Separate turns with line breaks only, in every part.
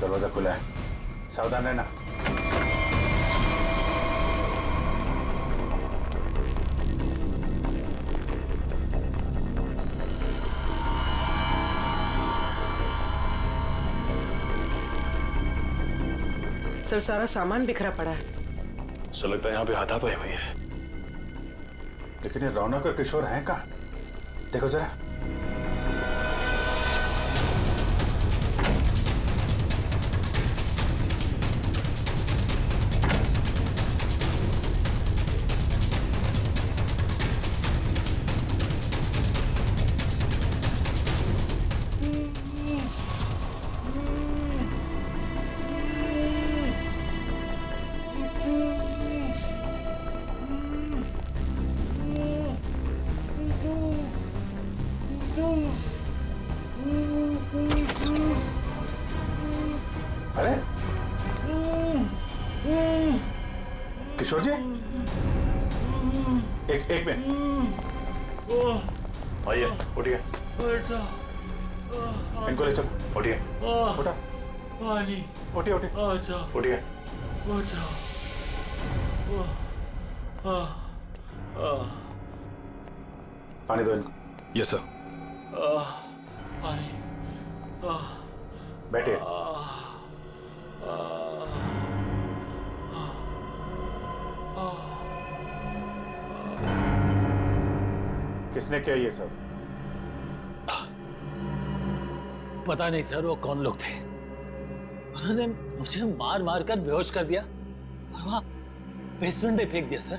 दरवाजा खुला है, सावधान रहना।
सर सारा सामान बिखरा पड़ा है।
सर लगता है यहाँ पे हाथापाई हुई है।
लेकिन ये रौनक और किशोर हैं कहाँ? देखो जरा। अरे किशोर जी, एक मिनट।
आइए, उठिए।
इनको ले चलो।
उठिए।
उठा।
पानी।
उठिए उठिए।
अच्छा।
उठिए।
अच्छा।
पानी दो इनको।
Yes sir.
पानी।
बैठिए। किसने किया ये सब?
पता नहीं सर वो कौन लोग थे। उन्होंने मुझे मार मार कर बेहोश कर दिया और वहां बेसमेंट में फेंक दिया सर।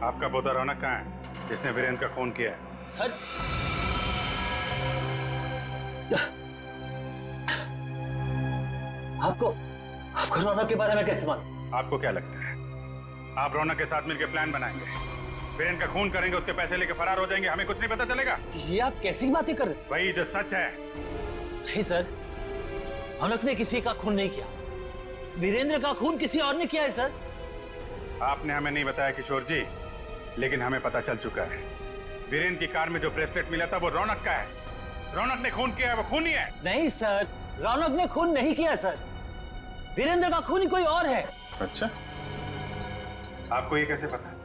आपका पोता रौनक कहाँ है जिसने वीरेंद्र का खून किया है?
सर आपको रौनक के बारे में कैसे मालूम?
आपको क्या लगता है आप रौनक के साथ मिलकर प्लान बनाएंगे, वीरेंद्र का खून करेंगे, उसके पैसे लेकर फरार हो जाएंगे, हमें कुछ नहीं पता चलेगा?
ये आप कैसी बातें कर रहे हैं?
वही जो सच है।
नहीं सर, रौनक ने किसी का खून नहीं किया, वीरेंद्र का खून किसी और ने किया है सर।
आपने हमें नहीं बताया किशोर जी, लेकिन हमें पता चल चुका है वीरेंद्र की कार में जो ब्रेसलेट मिला था वो रौनक का है। रौनक ने खून किया है, वो खूनी है।
नहीं सर, रौनक ने खून नहीं किया सर, वीरेंद्र का खून कोई और है।
अच्छा, आपको ये कैसे पता?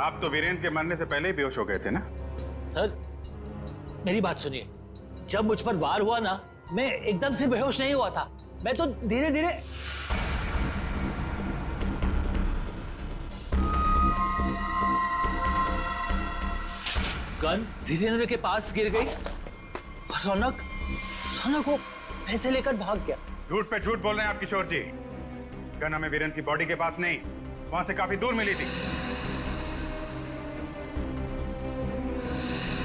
आप तो वीरेंद्र के मरने से पहले ही बेहोश हो गए थे ना?
सर मेरी बात सुनिए, जब मुझ पर वार हुआ ना, मैं एकदम से बेहोश नहीं हुआ था, मैं तो धीरे धीरे। गन वीरेंद्र के पास गिर गई और रौनक वो पैसे लेकर भाग गया।
झूठ पे झूठ बोल रहे हैं आप किशोर जी। गन हमें वीरेंद्र की बॉडी के पास नहीं, वहां से काफी दूर मिली थी।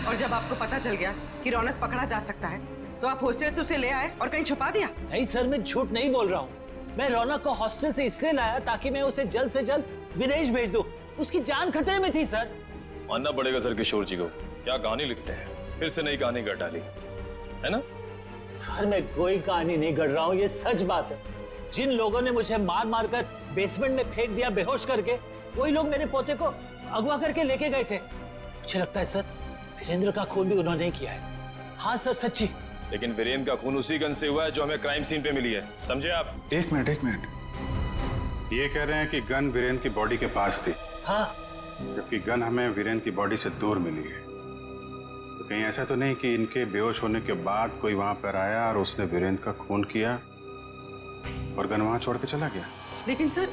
और जब आपको पता चल गया कि रौनक पकड़ा जा सकता है तो आप हॉस्टल से उसे ले आए और कहीं छुपा दिया?
नहीं सर, मैं झूठ नहीं बोल रहा हूँ। मैं रौनक को हॉस्टल से इसलिए लाया ताकि मैं उसे जल्द से जल्द विदेश भेज दूं। उसकी जान खतरे में थी सर।
मानना पड़ेगा सर किशोर जी को, क्या कहानी लिखते हैं, फिर से नई कहानी गढ़ डाली है ना?
सर मैं कोई कहानी नहीं गढ़ रहा हूँ, ये सच बात है। जिन लोगों ने मुझे मार मार कर बेसमेंट में फेंक दिया बेहोश करके, वही लोग मेरे पोते को अगवा करके लेके गए थे। मुझे लगता है सर वीरेंद्र का खून भी उन्होंने ही किया है। हाँ सर, सच्ची।
लेकिन वीरेंद्र का खून उसी गन से हुआ है जो हमें क्राइम सीन पे मिली है, समझे आप?
एक मिनट, ये कह रहे हैं कि गन वीरेंद्र की बॉडी के पास थी।
हाँ,
जबकि गन हमें वीरेंद्र की बॉडी से दूर मिली है। तो कहीं ऐसा तो नहीं कि इनके बेहोश होने के बाद कोई वहां पर आया और उसने वीरेंद्र का खून किया और गन वहां छोड़ के चला गया?
लेकिन सर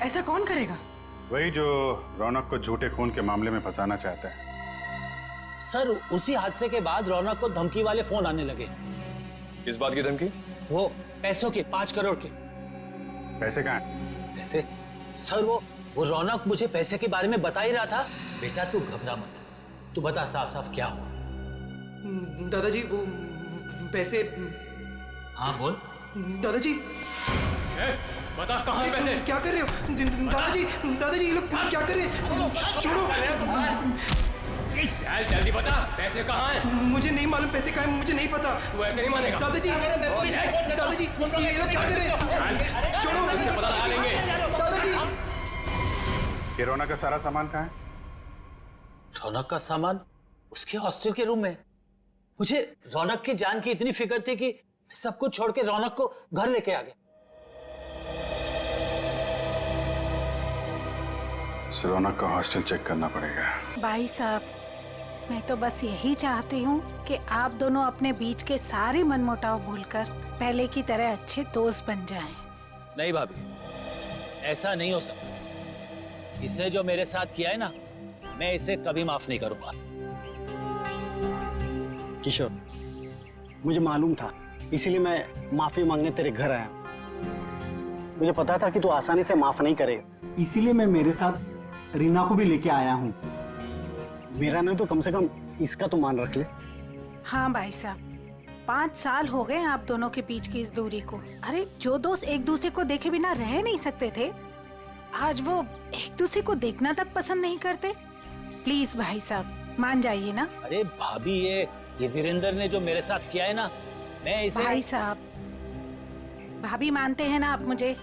ऐसा कौन करेगा?
वही जो रौनक को झूठे खून के मामले में फंसाना चाहता है।
सर उसी हादसे के बाद रौनक को धमकी वाले फोन आने लगे।
किस बात की धमकी?
वो पैसों के, 5 करोड़ के।
पैसे कहाँ हैं?
पैसे? सर वो रौनक मुझे पैसे के बारे में बता ही रहा था। बेटा तू घबरा मत, तू बता साफ साफ क्या हुआ।
दादाजी वो पैसे।
हाँ बोल।
दादाजी
बता कहाँ है पैसे?
क्या कर रहे हो दादाजी ये लोग क्या कर रहे हैं? छोड़ो,
जल्दी बता पैसे कहाँ हैं?
मुझे नहीं मालूम पैसे कहाँ हैं, मुझे नहीं पता।
तू ऐसे नहीं मानेगा।
दादाजी ये लोग क्या कर रहे हैं? छोड़ो,
उससे पता लगा लेंगे।
दादाजी
ये रौनक का सारा सामान कहाँ है?
रौनक का सामान उसके हॉस्टल के रूम में। मुझे रौनक की जान की इतनी फिक्र थी कि सब कुछ छोड़ के रौनक को घर लेके आ गया।
रौनक का हॉस्टल चेक करना पड़ेगा।
भाई साहब, मैं तो बस यही चाहती हूँ कि आप दोनों अपने बीच के सारे मनमुटाव भूलकर पहले की तरह अच्छे दोस्त बन जाएं।
नहीं भाभी, ऐसा नहीं हो सकता। इसने जो मेरे साथ किया है ना, मैं इसे कभी माफ नहीं करूंगा।
किशोर, मुझे मालूम था, इसीलिए मैं माफी मांगने तेरे घर आया हूं। मुझे पता था कि तू आसानी से माफ नहीं करेगा,
इसीलिए मैं मेरे साथ रीना को भी लेके आया हूँ।
मेरा नहीं तो कम से कम इसका तो मान रख ले।
हाँ भाई साहब, 5 साल हो गए आप दोनों के बीच की इस दूरी को। अरे जो दोस्त एक दूसरे को देखे बिना रह नहीं सकते थे, आज वो एक दूसरे को देखना तक पसंद नहीं करते। प्लीज भाई साहब, मान जाइए ना।
अरे भाभी, ये वीरेंद्र ने जो मेरे साथ किया है ना, मैं इसे...
भाई साहब, भाभी मानते हैं ना आप मुझे,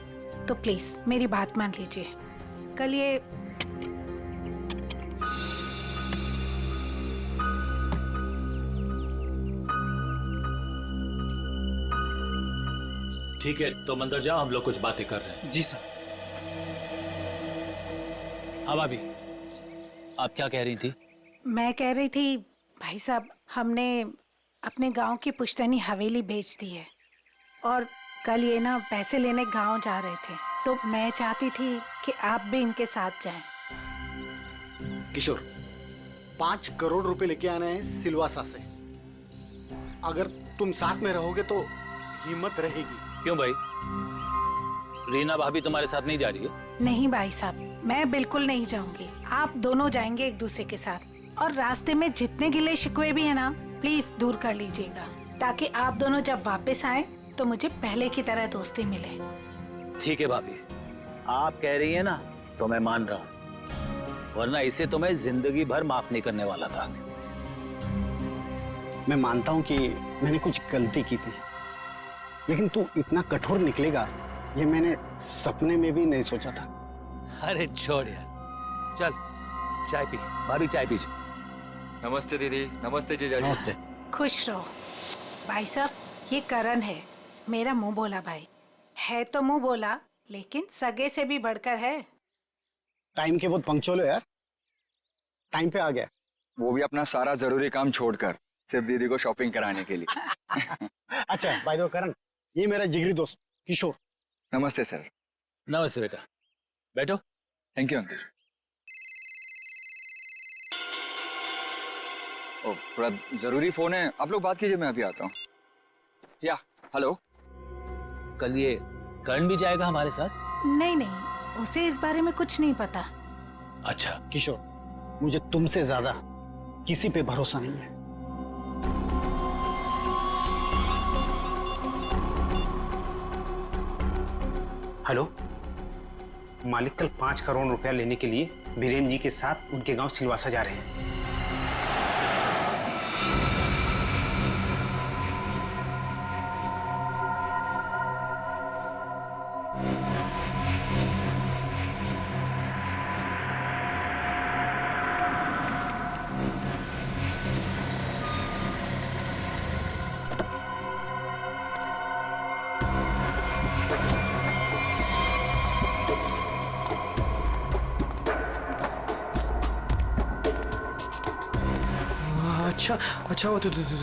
तो प्लीज मेरी बात मान लीजिए। कल ये
ठीक है, तो अंदर जाओ, हम लोग कुछ बातें कर रहे हैं।
जी सर।
हाँ भाभी, आप क्या कह रही थी?
मैं कह रही थी भाई साहब, हमने अपने गांव की पुश्तैनी हवेली बेच दी है और कल ये ना पैसे लेने गांव जा रहे थे, तो मैं चाहती थी कि आप भी इनके साथ जाएं।
किशोर, 5 करोड़ रुपए लेके आने हैं सिलवासा से। अगर तुम साथ में रहोगे तो हिम्मत रहेगी।
क्यों भाई, रीना भाभी तुम्हारे साथ नहीं जा रही है?
नहीं भाई साहब, मैं बिल्कुल नहीं जाऊंगी। आप दोनों जाएंगे एक दूसरे के साथ, और रास्ते में जितने गिले शिकवे भी है ना, प्लीज दूर कर लीजिएगा, ताकि आप दोनों जब वापस आए तो मुझे पहले की तरह दोस्ती मिले।
ठीक है भाभी, आप कह रही है ना, तो मैं मान रहा हूँ, वरना इसे तो मैं जिंदगी भर माफ नहीं करने वाला था।
मैं मानता हूं कि मैंने कुछ गलती की थी, लेकिन तू इतना कठोर निकलेगा ये मैंने सपने में भी नहीं सोचा था।
अरे छोड़ यार, चल चाय पी। भाभी चाय पीजिए।
नमस्ते दीदी। नमस्ते जीजा जी।
नमस्ते।
खुश रहो। भाई साहब, ये करण है, मेरा मुंह बोला भाई है। तो मुंह बोला, लेकिन सगे से भी बढ़कर है।
टाइम के बहुत पंक्चुअल हो यार, टाइम पे आ गया।
वो भी अपना सारा जरूरी काम छोड़कर सिर्फ दीदी को शॉपिंग कराने के लिए।
अच्छा बाय द वे करण, ये मेरा जिगरी दोस्त किशोर।
नमस्ते सर।
नमस्ते बेटा, बैठो।
Thank you uncle. ओ, थोड़ा जरूरी फोन है, आप लोग बात कीजिए, मैं अभी आता हूँ। या हेलो।
कल ये करण भी जाएगा हमारे साथ?
नहीं नहीं, उसे इस बारे में कुछ नहीं पता।
अच्छा
किशोर, मुझे तुमसे ज्यादा किसी पे भरोसा नहीं है।
हेलो, मालिक कल 5 करोड़ रुपया लेने के लिए बीरेन जी के साथ उनके गांव सिलवासा जा रहे हैं।
अच्छा वो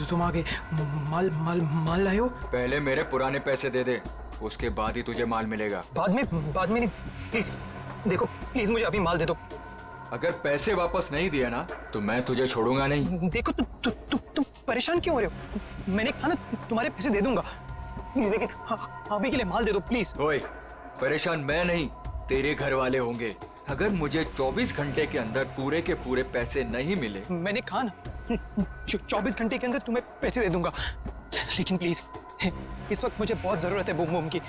तुम आगे माल लाए हो?
पहले मेरे पुराने पैसे दे दे, उसके बाद ही तुझे माल मिलेगा।
बाद में नहीं, प्लीज देखो, प्लीज मुझे अभी माल दे दो।
अगर पैसे वापस नहीं दिए ना तो मैं तुझे छोड़ूंगा नहीं।
देखो तुम परेशान क्यों हो रहे हो? मैंने कहा ना तुम्हारे पैसे दे दूंगा, लेकिन अभी के लिए माल दे दो प्लीज।
ओए, परेशान मैं नहीं, तेरे घर वाले होंगे। अगर मुझे 24 घंटे के अंदर पूरे के पूरे पैसे नहीं मिले,
मैंने कहा ना 24 घंटे के अंदर तुम्हें पैसे दे दूंगा, लेकिन प्लीज इस वक्त मुझे बहुत जरूरत है बूम बूम की।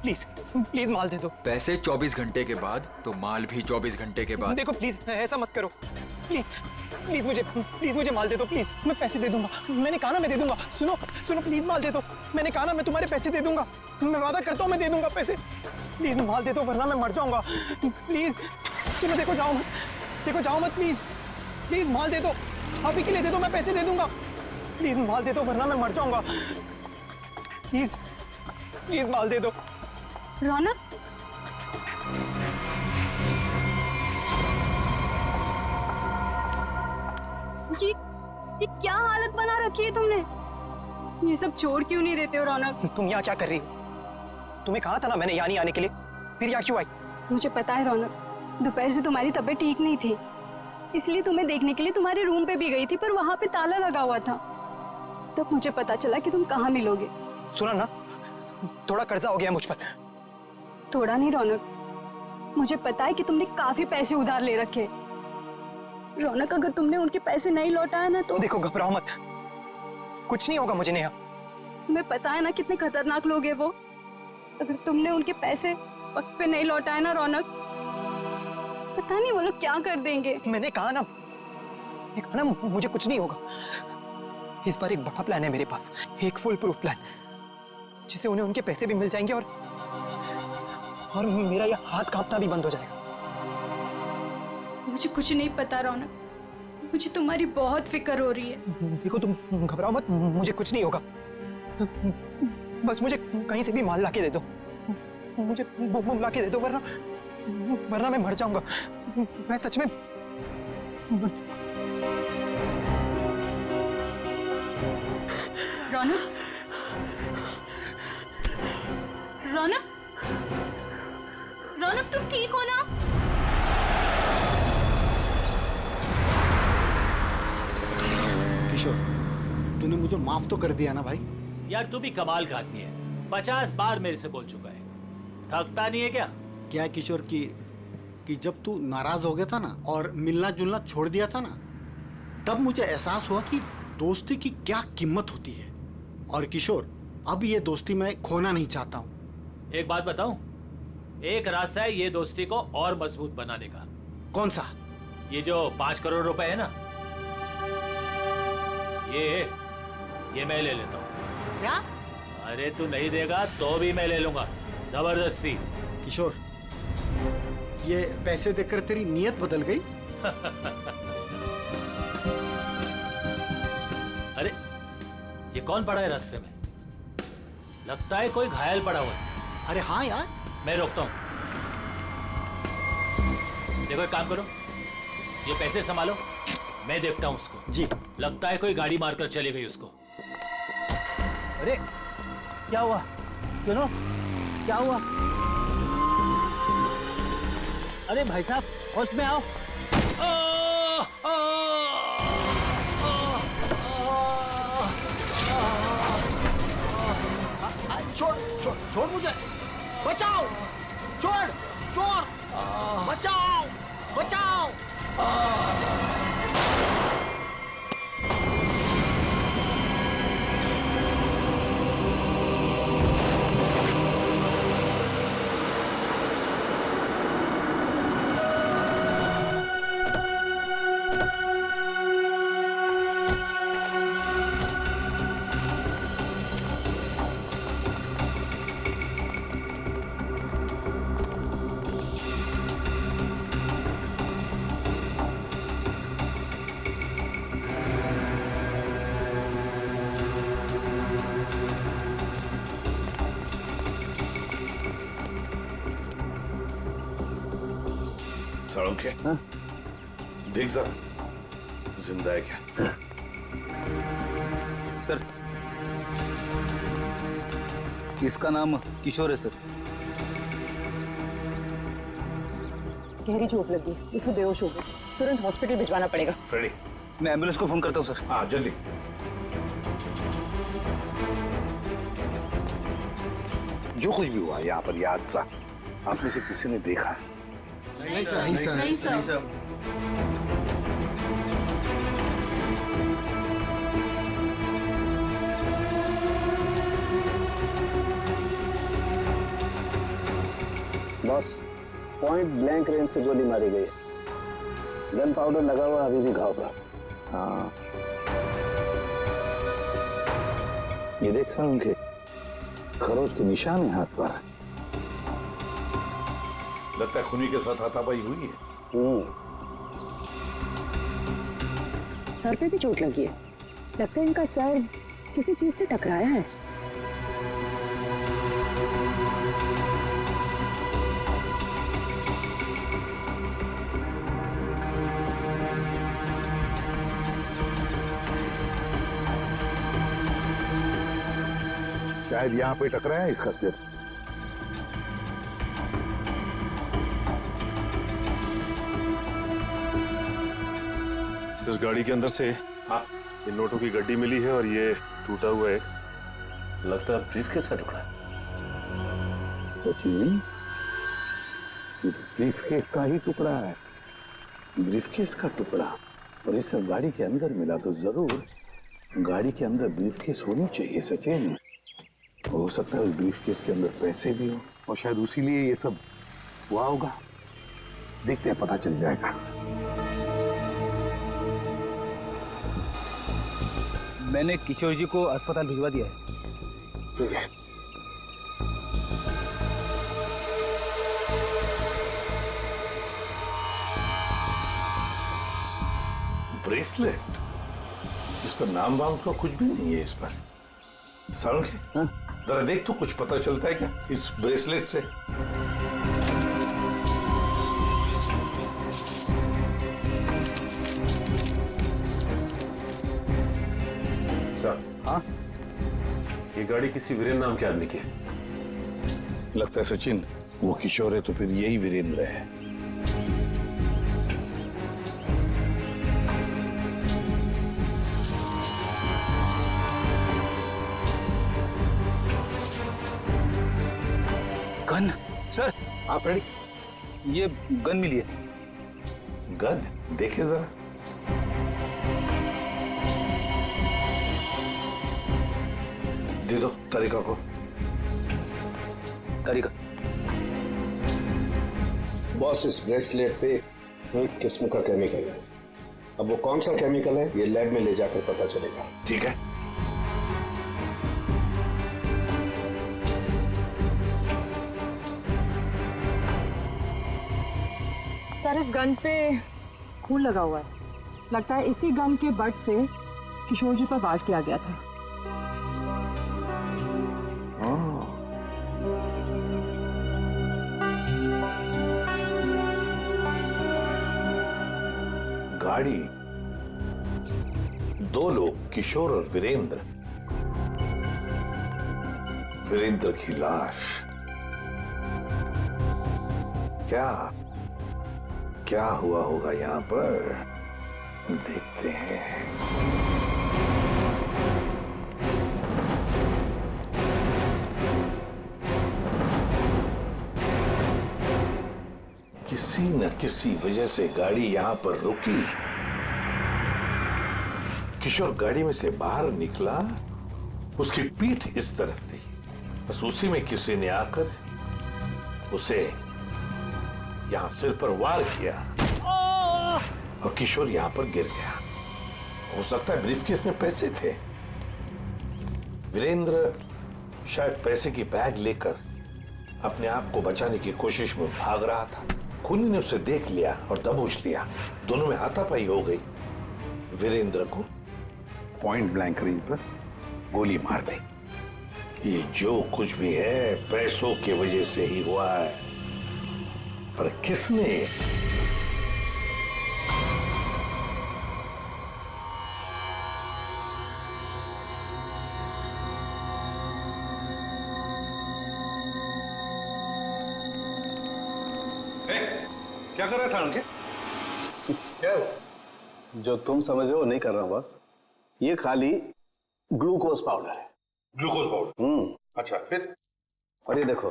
प्लीज माल दे दो।
पैसे 24 घंटे के बाद तो माल भी 24 घंटे के बाद।
देखो प्लीज ऐसा मत करो, प्लीज मुझे माल दे दो प्लीज। मैं पैसे दे दूंगा, मैंने कहा ना मैं दे दूंगा। सुनो प्लीज माल दे दो, मैंने कहा ना मैं तुम्हारे पैसे दे दूंगा, मैं वादा करता हूँ मैं दे दूंगा पैसे। प्लीज माल दे दो वरना मैं मर जाऊंगा। प्लीज सुनो, देखो जाओ मत प्लीज माल दे दो, अभी के लिए दे दो, मैं पैसे दे दूंगा। प्लीज माल दे दो वरना मैं मर जाऊंगा। प्लीज प्लीज माल दे दो।
रौनक, ये क्या हालत बना रखी है तुमने? ये सब छोड़ क्यों नहीं देते हो रौनक?
तुम यहाँ क्या कर रही हो? तुम्हें कहा था ना मैंने यहाँ नहीं आने के लिए, फिर यहाँ क्यों आई?
मुझे पता है रौनक, दोपहर से तुम्हारी तबीयत ठीक नहीं थी, इसलिए तुम्हें देखने के लिए तुम्हारे रूम पे भी गई थी, पर वहां पे ताला लगा हुआ था। तब मुझे पता चला कि तुम कहाँ मिलोगे।
सुना ना, थोड़ा कर्जा हो गया मुझ पर।
थोड़ा नहीं रौनक, मुझे पता है कि तुमने काफी पैसे उधार ले रखे। रौनक, अगर तुमने उनके पैसे नहीं लौटाया ना तो
देखो घबराओ मत, कुछ नहीं होगा मुझे नेहा।
तुम्हें पता है ना कितने खतरनाक लोग हैं वो। अगर तुमने उनके पैसे वक्त पे नहीं लौटाए ना रौनक, पता नहीं वो लोग क्या कर देंगे।
मैंने कहा ना मुझे कुछ नहीं होगा। इस बार एक बड़ा प्लान है मेरे पास, एक फुल प्रूफ प्लान, जिससे उन्हें उनके पैसे भी मिल जाएंगे और मेरा ये हाथ कांपना भी बंद हो जाएगा।
मुझे कुछ नहीं पता रौनक, मुझे तुम्हारी बहुत फिक्र हो रही है।
देखो तुम घबराओ मत, मुझे कुछ नहीं होगा। बस मुझे कहीं से भी माल लाके दे दो, मुझे बम लाके दे दो, वरना मैं मर जाऊंगा। मैं सच में
रौनक, रौनक, रौनक तुम ठीक हो ना?
किशोर, तूने मुझे माफ तो कर दिया ना भाई?
यार तू भी कमाल का आदमी है, 50 बार मेरे से बोल चुका है, थकता नहीं है क्या?
क्या है किशोर कि जब तू नाराज हो गया था ना और मिलना जुलना छोड़ दिया था ना, तब मुझे एहसास हुआ कि दोस्ती की क्या कीमत होती है। और किशोर, अब ये दोस्ती मैं खोना नहीं चाहता हूँ।
एक बात बताऊं, एक रास्ता है ये दोस्ती को और मजबूत बनाने का।
कौन सा?
ये जो 5 करोड़ रुपए है ना, ये मैं ले लेता हूँ।
क्या?
अरे तू नहीं देगा तो भी मैं ले लूंगा, जबरदस्ती।
किशोर, ये पैसे देकर तेरी नीयत बदल गई?
अरे ये कौन पड़ा है रास्ते में? लगता है कोई घायल पड़ा हुआ है।
अरे हाँ यार,
मैं रोकता हूँ। देखो एक काम करो, ये पैसे संभालो, मैं देखता हूँ उसको।
जी।
लगता है कोई गाड़ी मारकर चली गई उसको।
अरे क्या हुआ? सुनो, क्या हुआ? अरे भाई साहब, होश में आओ।
छोड़ मुझे, बचाओ, छोड़, चोर, बचाओ, बचाओ।
साळुंखे, देख जरा जिंदा है क्या?
सर, इसका नाम किशोर है सर।
गहरी चोट लगी, इसमें बेहोश हो गई, तुरंत हॉस्पिटल भिजवाना पड़ेगा।
फ्रेडी,
मैं एम्बुलेंस को फोन करता हूँ सर।
हाँ जल्दी। जो कुछ भी हुआ यहाँ पर, याद सा आप में से किसी ने देखा है?
नहीं सर, नहीं सर,
नहीं sir.
Boss, point blank range से गोली मारी गई है। गन पाउडर लगा हुआ अभी भी घाव पर। हाँ, ये देख सर, उनके खरोच के निशान है हाथ पर।
लगता है खूनी के साथ हाथापाई हुई है।
सर पे भी चोट लगी है, लगता है इनका सर किसी चीज से टकराया है।
शायद यहाँ पे टकराया इसका सिर।
सर गाड़ी के अंदर से
हाँ,
इन नोटों की गड्डी मिली है और ये टूटा हुआ है।
लगता है ब्रीफकेस का टुकड़ा।
सचिन, ब्रीफकेस का ही टुकड़ा है। ब्रीफकेस का टुकड़ा और ये सब गाड़ी के अंदर मिला तो जरूर गाड़ी के अंदर ब्रीफकेस होनी चाहिए सचिन। हो सकता है उस ब्रीफकेस के अंदर पैसे भी हो और शायद उसी लिए ये सब हुआ होगा। देखते हैं, पता चल जाएगा।
मैंने किशोर जी को अस्पताल भिजवा दिया है।
ठीक है। ब्रेसलेट, इस पर नाम वाम का कुछ भी नहीं है। इस पर सारुण के जरा देख तो कुछ पता चलता है क्या इस ब्रेसलेट से?
सर, हाँ, ये गाड़ी किसी वीरेंद्र नाम के आदमी की है।
लगता है सचिन वो किशोर है तो फिर यही वीरेंद्र है।
गन सर,
आप रेडी?
ये गन मिली है।
गन देखे जरा। दे दो तरीका को।
तरीका
बॉस, इस ब्रेसलेट पे एक किस्म का केमिकल है। अब वो कौन सा केमिकल है ये लैब में ले जाकर पता चलेगा।
ठीक है।
सर, इस गन पे खून लगा हुआ है। लगता है इसी गन के बट से किशोर जी पर वार किया गया था।
गाड़ी, दो लोग, किशोर और वीरेंद्र। वीरेंद्र की लाश। क्या हुआ होगा यहाँ पर, देखते हैं। किसी न किसी वजह से गाड़ी यहां पर रुकी। किशोर गाड़ी में से बाहर निकला, उसकी पीठ इस तरफ थी। बस उसी में किसी ने आकर उसे यहां सिर पर वार किया और किशोर यहां पर गिर गया। हो सकता है ब्रीफकेस में पैसे थे। वीरेंद्र शायद पैसे की बैग लेकर अपने आप को बचाने की कोशिश में भाग रहा था। खूनी ने उसे देख लिया और दबोच लिया। दोनों में हाथापाई हो गई। वीरेंद्र को पॉइंट ब्लैंक रेंज पर गोली मार दी। ये जो कुछ भी है पैसों की वजह से ही हुआ है, पर किसने? क्या कर रहा था उनके? क्या हो?
जो तुम समझ रहे हो नहीं कर रहा हूं बॉस। ये खाली ग्लूकोज पाउडर है।
Glucose powder? अच्छा, फिर?
और ये देखो,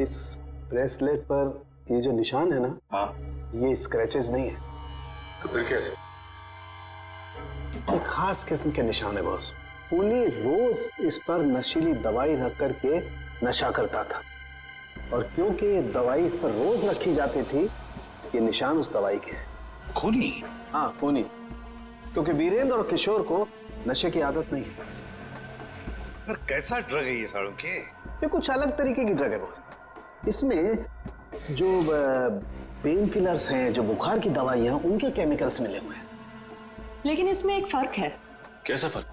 इस ब्रेसलेट पर ये जो निशान है ना,
हाँ,
ये स्क्रैचेस नहीं है।
तो फिर क्या है?
एक खास किस्म के निशान है बॉस। खूनी रोज इस पर नशीली दवाई रख करके नशा करता था, और क्योंकि ये दवाई इस पर रोज रखी जाती थी, ये निशान उस दवाई के हैं।
खूनी?
हाँ, खूनी। क्योंकि वीरेंद्र और किशोर को नशे की आदत नहीं है।
पर कैसा ड्रग है ये सालों के?
ये कुछ अलग तरीके की ड्रग है बॉस। इसमें जो पेन किलर्स हैं, जो बुखार की दवाइयां, उनके केमिकल्स मिले हुए हैं।
लेकिन इसमें एक फर्क है।
कैसा फर्क?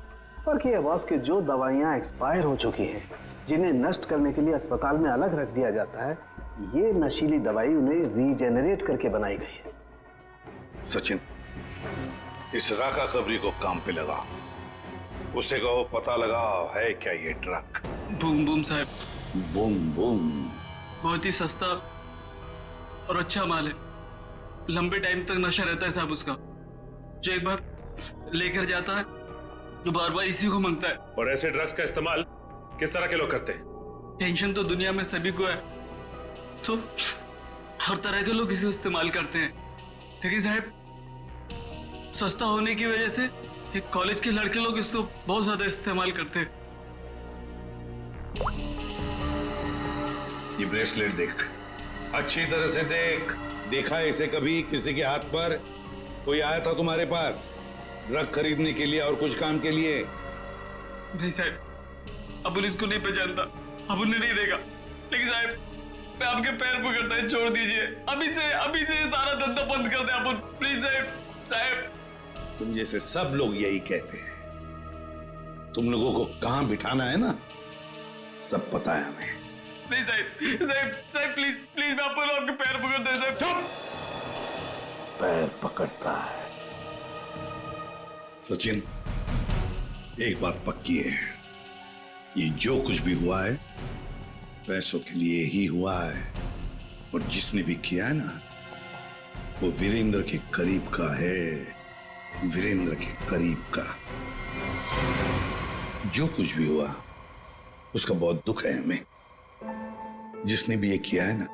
फर्क ये है बॉस कि जो दवाइयां एक्सपायर हो चुकी हैं, जिन्हें नष्ट करने के लिए अस्पताल में अलग रख दिया जाता है, ये नशीली दवाई उन्हें रीजेनरेट करके बनाई गई है।
सचिन, इस राका कबरी को काम पे लगा। उसे कहो पता लगाओ है क्या ये ट्रक।
बूम बूम साहब।
बूम बूम
बहुत ही सस्ता और अच्छा माल है। लंबे टाइम तक नशा रहता है साहब उसका। जो एक बार लेकर जाता है तो बार बार इसी को मांगता है।
और ऐसे ड्रग्स का इस्तेमाल किस तरह के लोग करते हैं?
टेंशन तो दुनिया में सभी को है, तो हर तरह के लोग इसे इस्तेमाल करते हैं। लेकिन साहब सस्ता होने की वजह से एक कॉलेज के लड़के लोग इसको बहुत ज्यादा इस्तेमाल करते हैं।
ये ब्रेसलेट देख, अच्छी तरह से देख। देखा है इसे कभी किसी के हाथ पर? कोई आया था तुम्हारे पास ड्रग खरीदने के लिए और कुछ काम के लिए?
नहीं साहब, अबुल इसको नहीं पहचानता, अबुल ने नहीं देखा। लेकिन साहब मैं आपके पैर पकड़ता है, छोड़ दीजिए। अभी से सारा धंधा बंद कर दे अबुल, प्लीज साहब।
तुम जैसे सब लोग यही कहते हैं। तुम लोगों को कहां बिठाना है ना, सब पता है हमें।
नहीं साहब प्लीज मैं आपको आपके पैर पकड़ता है साहब।
पैर पकड़ता है? सचिन, एक बात पक्की है, ये जो कुछ भी हुआ है पैसों के लिए ही हुआ है। और जिसने भी किया है ना, वो वीरेंद्र के करीब का है, वीरेंद्र के करीब का। जो कुछ भी हुआ उसका बहुत दुख है हमें। जिसने भी ये किया है ना,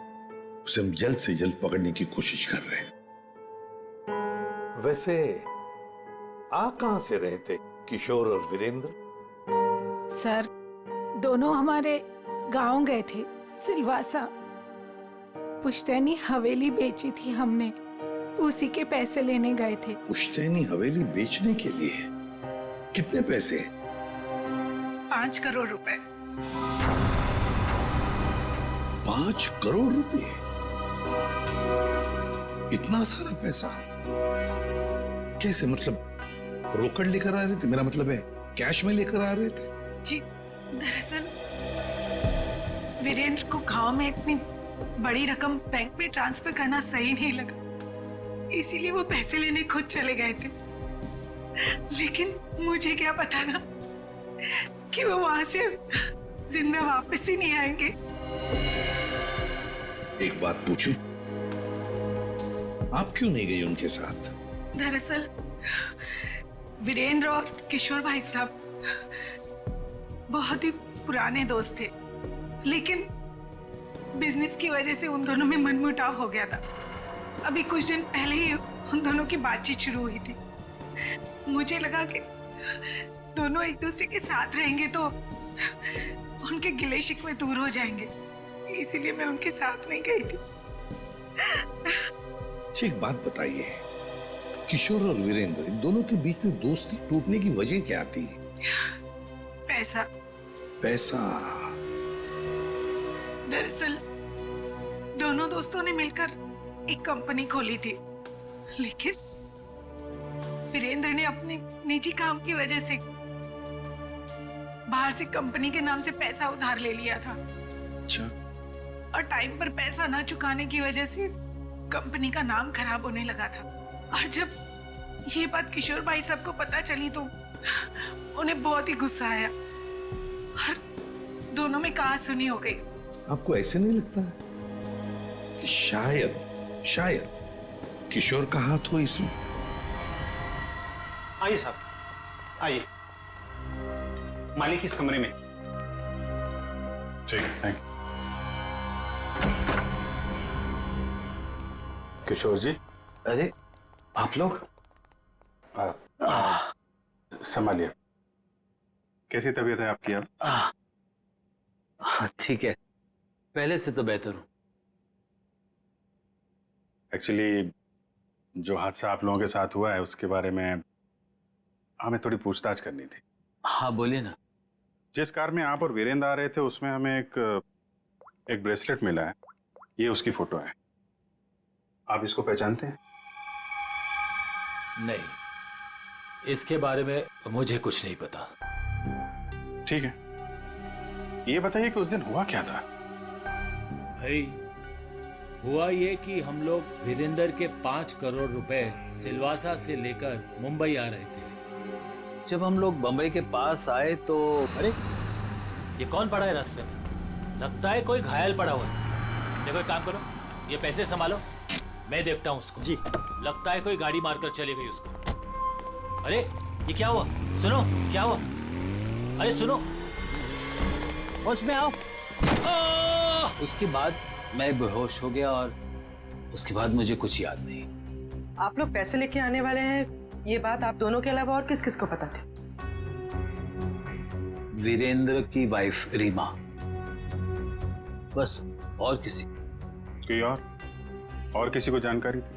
उसे हम जल्द से जल्द पकड़ने की कोशिश कर रहे हैं। वैसे आ कहां से रहे थे किशोर और वीरेंद्र?
सर, दोनों हमारे गांव गए थे, सिलवासा। पुश्तैनी हवेली बेची थी हमने, उसी के पैसे लेने गए थे।
पुश्तैनी हवेली बेचने के लिए? कितने पैसे?
5 करोड़ रुपए।
5 करोड़ रुपए? इतना सारा पैसा कैसे? मतलब रोकड़ लेकर आ रहे थे? मेरा मतलब है कैश में लेकर आ रहे थे?
जी, दरअसल वीरेंद्र को गांव में इतनी बड़ी रकम बैंक में ट्रांसफर करना सही नहीं लगा, इसीलिए वो पैसे लेने खुद चले गए थे। लेकिन मुझे क्या पता था कि वो वहां से जिंदा वापस ही नहीं आएंगे।
एक बात पूछूं, आप क्यों नहीं गई उनके साथ?
दरअसल वीरेंद्र और किशोर भाई साहब बहुत ही पुराने दोस्त थे, लेकिन बिजनेस की वजह से उन दोनों में मनमुटाव हो गया था। अभी कुछ दिन पहले ही उन दोनों की बातचीत शुरू हुई थी। मुझे लगा कि दोनों एक दूसरे के साथ रहेंगे तो उनके गिले शिकवे दूर हो जाएंगे, इसीलिए मैं उनके साथ नहीं गई थी।
अच्छा, एक बात बताइए, किशोर और वीरेंद्र इन दोनों के बीच में दोस्ती टूटने की वजह क्या थी?
पैसा।
पैसा?
दरअसल दोनों दोस्तों ने मिलकर एक कंपनी खोली थी, लेकिन वीरेंद्र ने अपने निजी काम की वजह से बाहर से कंपनी के नाम से पैसा उधार ले लिया था।
अच्छा।
और टाइम पर पैसा ना चुकाने की वजह से कंपनी का नाम खराब होने लगा था। और जब ये बात किशोर भाई साहब को पता चली तो उन्हें बहुत ही गुस्सा आया और दोनों में कहा-सुनी हो गई।
आपको ऐसे नहीं लगता है कि शायद किशोर का हाथ हो इसमें?
आइए साहब, आइए। मालिक इस कमरे में।
ठीक है, थैंक यू। किशोर जी।
अरे आप लोग?
संभालिए। कैसी तबीयत है आपकी अब?
ठीक है, पहले से तो बेहतर हूँ।
एक्चुअली जो हादसा आप लोगों के साथ हुआ है उसके बारे में हमें थोड़ी पूछताछ करनी थी।
हाँ बोलिए ना।
जिस कार में आप और वीरेंद्र आ रहे थे उसमें हमें एक ब्रेसलेट मिला है, ये उसकी फोटो है। आप इसको पहचानते हैं?
नहीं, इसके बारे में मुझे कुछ नहीं पता।
ठीक है, ये बताइए कि उस दिन हुआ क्या था?
भाई, हुआ ये कि हम लोग वीरेंद्र के 5 करोड़ रुपए सिलवासा से लेकर मुंबई आ रहे थे। जब हम लोग बम्बई के पास आए तो अरे ये कौन पड़ा है रास्ते में? लगता है कोई घायल पड़ा हुआ है। देखो एक काम करो, ये पैसे संभालो, मैं देखता हूँ उसको। जी। लगता है कोई गाड़ी मारकर चली गई उसको। अरे ये क्या हुआ? सुनो, क्या हुआ? अरे सुनो, होश में आओ। उसके बाद मैं बेहोश हो गया और उसके बाद मुझे कुछ याद नहीं।
आप लोग पैसे लेके आने वाले हैं, ये बात आप दोनों के अलावा और किस किस को पता थी?
वीरेंद्र की वाइफ रीमा, बस, और किसी?
कोई और किसी को जानकारी थी?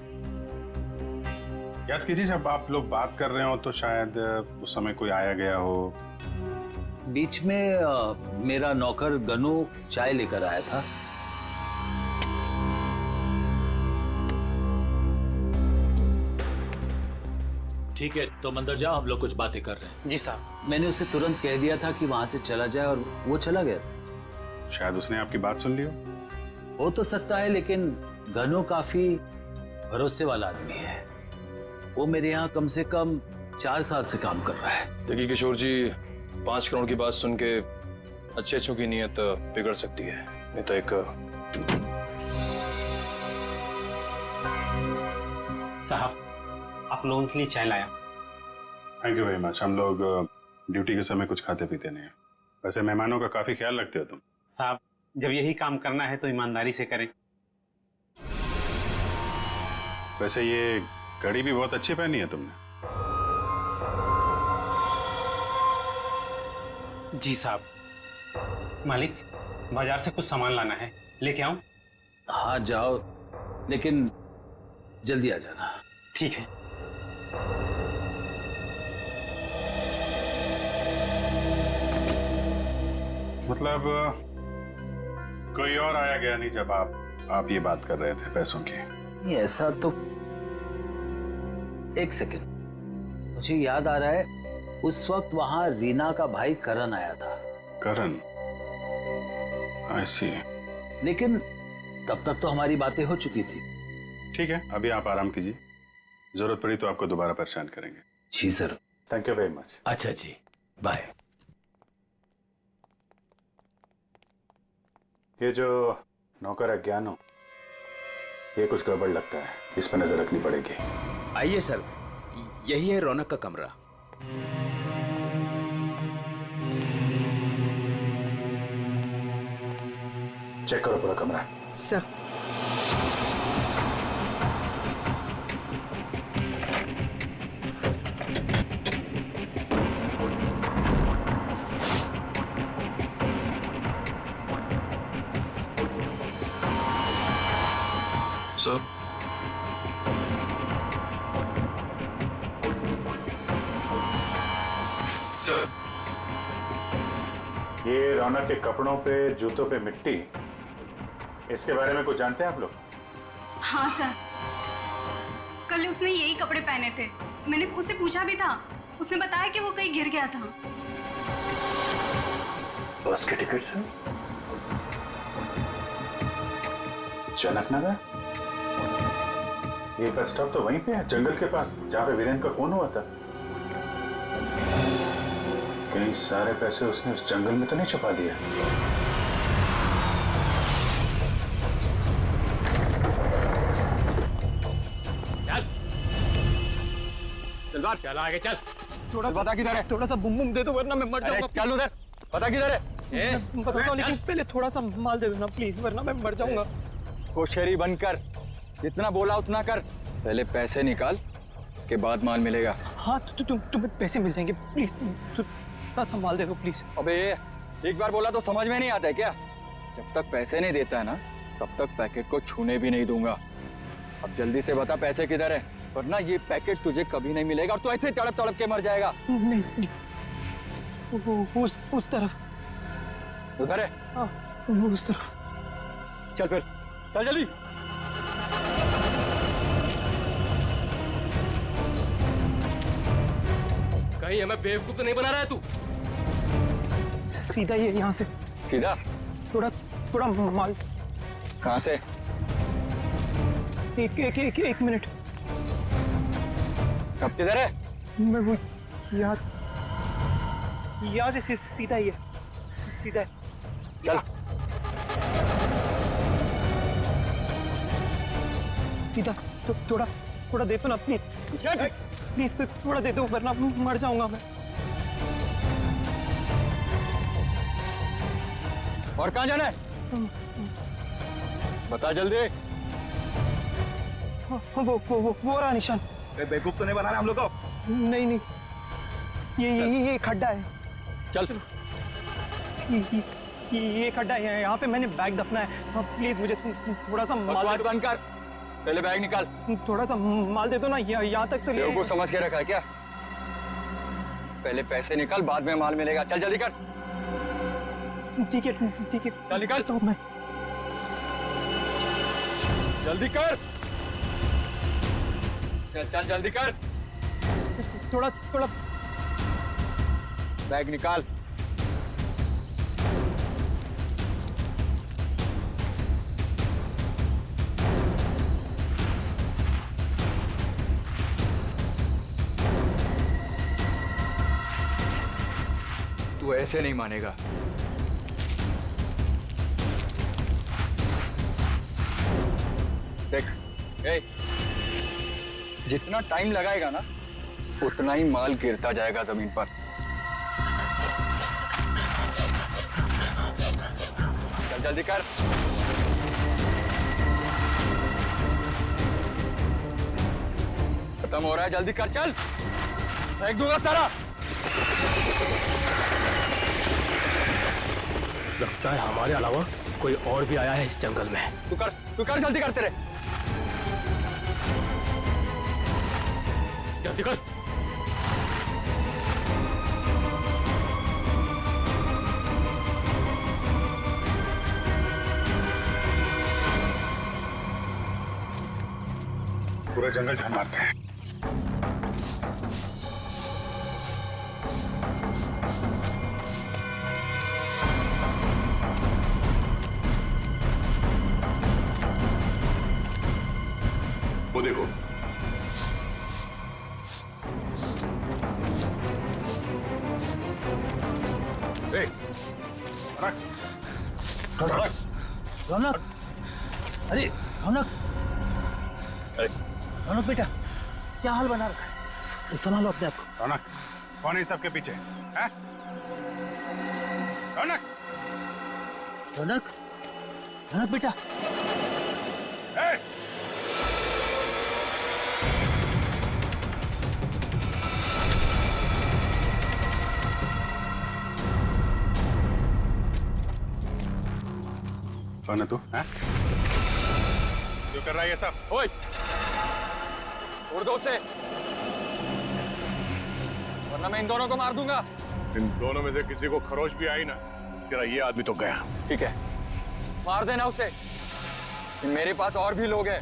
याद कीजिए, जब आप लोग बात कर रहे हो तो शायद उस समय कोई आया गया हो।
बीच में मेरा नौकर गनू चाय लेकर आया था। ठीक है, तो अंदर जाओ, हम लोग कुछ बातें कर रहे हैं।
जी साहब।
मैंने उसे तुरंत कह दिया था कि वहां से चला जाए और वो चला गया।
शायद उसने आपकी बात सुन ली
हो तो सकता है, लेकिन गनू काफी भरोसे वाला आदमी है। वो मेरे यहाँ कम से कम 4 साल से काम कर रहा है।
देखिए किशोर जी, 5 करोड़ की बात सुन के अच्छे की नीयत बिगड़ सकती है। नहीं तो एक
साहब, आप लोगों के लिए चाय लाया।
Thank you very much. हम लोग ड्यूटी के समय कुछ खाते पीते नहीं हैं। वैसे मेहमानों का काफी ख्याल रखते हो तुम।
साहब, जब यही काम करना है तो ईमानदारी से करें।
वैसे ये घड़ी भी बहुत अच्छी पहनी है तुमने।
जी साहब। मालिक, बाजार से कुछ सामान लाना है, लेके आऊं?
हाँ जाओ, लेकिन जल्दी आ जाना।
ठीक है।
मतलब कोई और आया गया नहीं जब आप ये बात कर रहे थे पैसों की?
नहीं, ऐसा तो एक सेकंड, मुझे याद आ रहा है उस वक्त वहां रीना का भाई करण आया था।
करण? आई सी।
लेकिन तब तक तो हमारी बातें हो चुकी थी।
ठीक है, अभी आप आराम कीजिए, जरूरत पड़ी तो आपको दोबारा परेशान करेंगे।
जी sir.
Thank you very much.
अच्छा जी, बाय।
ये जो नौकर है ज्ञानो, ये कुछ गड़बड़ लगता है, इस पर नजर रखनी पड़ेगी।
आइए सर, यही है रौनक का कमरा।
चेक करो पूरा कमरा।
सर।
सर,
सर, ये रौनक के कपड़ों पे, जूतों पे मिट्टी, इसके बारे में कुछ जानते हैं आप लोग?
हाँ सर, कल उसने यही कपड़े पहने थे। मैंने उससे पूछा भी था, उसने बताया कि वो कहीं गिर गया था।
बस के टिकट से जनक नगर? ये बस स्टॉप तो वहीं पे है, जंगल के पास, जहां पे वीरेंद्र का खून हुआ था। कहीं सारे पैसे उसने उस जंगल में तो नहीं छुपा दिया?
चल बात,
चल आगे चल।
थोड़ा सा किधर है?
थोड़ा सा बुम बुम दे दो वरना मैं मर जाऊंगा।
चल उधर, पता किधर है?
मैं बताता हूँ, लेकिन पहले थोड़ा सा माल दे दो ना प्लीज, वरना मैं मर जाऊंगा।
होशियारी बनकर, जितना बोला उतना कर। पहले पैसे निकाल, उसके बाद माल मिलेगा।
हाँ तुम्हें पैसे मिल जाएंगे, प्लीज थोड़ा सा माल दे दो प्लीज।
अबे एक बार बोला तो समझ में नहीं आता है क्या? जब तक पैसे नहीं देता है ना, तब तक पैकेट को छूने भी नहीं दूंगा। अब जल्दी से बता पैसे किधर है, वरना ये पैकेट तुझे कभी नहीं मिलेगा और तू ऐसे तड़प तड़प के मर जाएगा।
नहीं, उस तरफ।
उधर है?
हाँ, उस तरफ।
चल फिर, चल जल्दी।
कहीं हमें बेवकूफ तो नहीं बना रहा है तू?
सीधा ये यहाँ से।
सीधा?
थोड़ा माल।
कहाँ से?
एक मिनट।
कब किधर है?
मैं वो याद यहाँ से सीधा ही है, सीधा है।
चल
सीधा। तो थोड़ा दे दो ना प्लीज, प्लीज तो थोड़ा दे दो वरना मर जाऊंगा मैं।
और कहाँ जाना है? बता जल्दी।
वो रहा निशान।
बेवकूफ तो नहीं बना रहा हम लोग को?
नहीं, ये खड्डा है।
चल।
ये खड्डा है, यहाँ पे मैंने बैग दफना है। प्लीज मुझे थोड़ा सा माल
बंद कर, पहले बैग निकाल।
थोड़ा सा माल दे दो ना, यहाँ तक तो ले।
बेवकूफ समझ के रखा है क्या? पहले पैसे निकाल, बाद में माल मिलेगा। चल जल्दी कर।
ठीक है
चल निकाल।
तो मैं
जल्दी कर। चल जल्दी कर।
थोड़ा
बैग निकाल। तू ऐसे नहीं मानेगा। देख, जितना टाइम लगाएगा ना उतना ही माल गिरता जाएगा जमीन पर। चल जल्दी कर। खत्म हो रहा है, जल्दी कर। चल, फेंक दूंगा सारा।
लगता है हमारे अलावा कोई और भी आया है इस जंगल में।
तू कर जल्दी करते रहे।
जल्दी कर।
पूरा जंगल छान मारते हैं। वो देखो,
रौनक, अरे रौनक बेटा, क्या हाल बना रखा है? संभालो अपने आप को।
रौनक, कौन है इन सबके पीछे? हैं?
रौनक बेटा।
कौन है तू? हैं? क्यों कर रहा है ये सब?
ओए, छोड़ दो उसे, वरना मैं इन दोनों को मार दूंगा।
इन दोनों में से किसी को खरोच भी आई ना, तेरा ये आदमी तो गया।
ठीक है, मार देना उसे। मेरे पास और भी लोग हैं।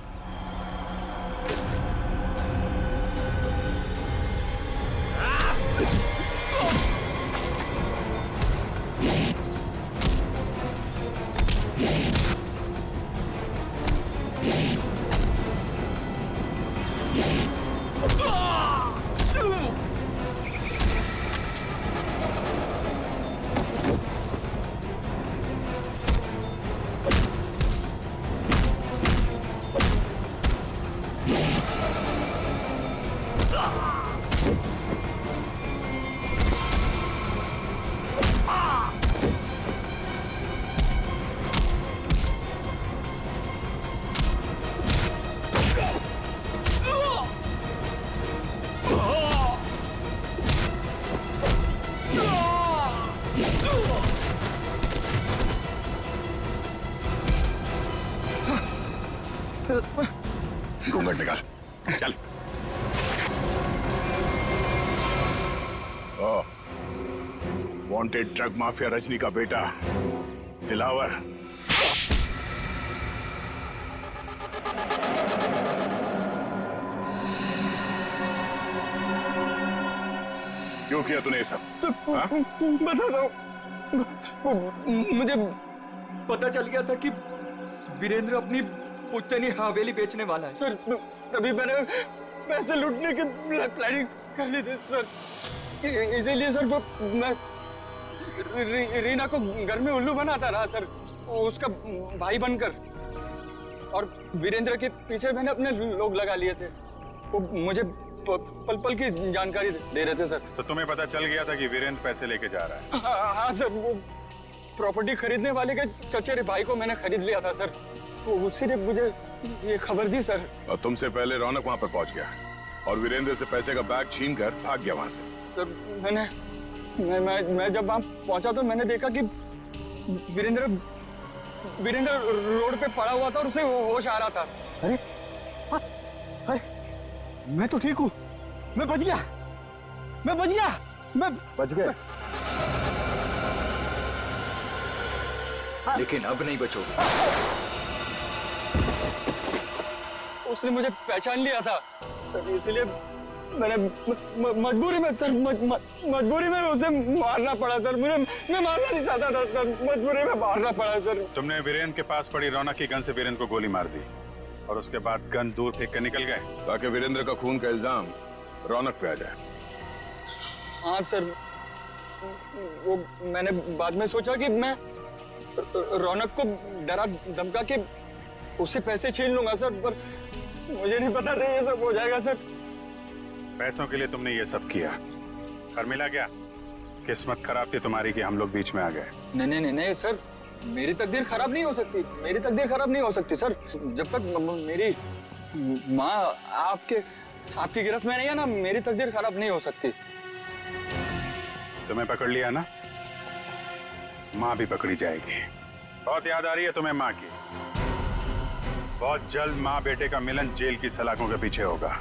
घूंघट निकाल, चल। वांटेड ड्रग माफिया रजनी का बेटा दिलावर। क्यों किया तूने ये सब?
बता दो, मुझे पता चल गया था कि वीरेंद्र अपनी पुश्तैनी हवेली बेचने वाला है सर। तभी मैंने पैसे लूटने की प्लानिंग कर ली थी सर। इसीलिए सर मैं रीना को घर में उल्लू बनाता रहा सर, उसका भाई बनकर। और वीरेंद्र के पीछे मैंने अपने लोग लगा लिए थे, वो मुझे पल पल की जानकारी दे रहे थे सर।
तो तुम्हें पता चल गया था कि वीरेंद्र पैसे लेके जा रहा है?
हाँ सर, वो प्रॉपर्टी खरीदने वाले के चचेरे भाई को मैंने खरीद लिया था सर, वो उसी ने मुझे ये खबर दी सर।
और तुमसे पहले रौनक वहां पर पहुंच गया और वीरेंद्र से पैसे का बैग छीन कर भाग गया वहां से।
सर मैं जब वहां पहुंचा तो मैंने देखा कि वीरेंद्र रोड पे पड़ा हुआ था और उसे होश आ रहा था।
अरे अरे मैं तो ठीक हूँ, मैं बच गया, मैं बच गए।
लेकिन अब नहीं बचोगे। उसने मुझे पहचान लिया था सर, इसलिए मैंने मजबूरी में सर मजबूरी में उसे मारना पड़ा सर। मैं मारना नहीं चाहता था सर, मजबूरी में मारना पड़ा सर।
तुमने वीरेंद्र के पास पड़ी रौनक की गन से वीरेंद्र को गोली मार दी और उसके बाद गन दूर फेंक कर निकल गए
ताकि वीरेंद्र का खून का इल्जाम रौनक पे आ जाए।
हाँ सर, वो मैंने बाद में सोचा कि मैं रौनक को डरा धमका के उससे पैसे छीन लूंगा सर, पर मुझे नहीं पता था ये सब हो जाएगा सर।
पैसों के लिए तुमने ये सब किया और मिला क्या? किस्मत खराब थी तुम्हारी कि हम लोग बीच में आ गए।
नहीं सर, मेरी तकदीर खराब नहीं हो सकती, मेरी तकदीर खराब नहीं हो सकती सर। जब तक मेरी माँ आपकी गिरफ्त में नहीं है ना, मेरी तकदीर खराब नहीं हो सकती।
तुम्हें पकड़ लिया ना, माँ भी पकड़ी जाएगी। बहुत याद आ रही है तुम्हें माँ की। बहुत जल्द माँ बेटे का मिलन जेल की सलाखों के पीछे होगा।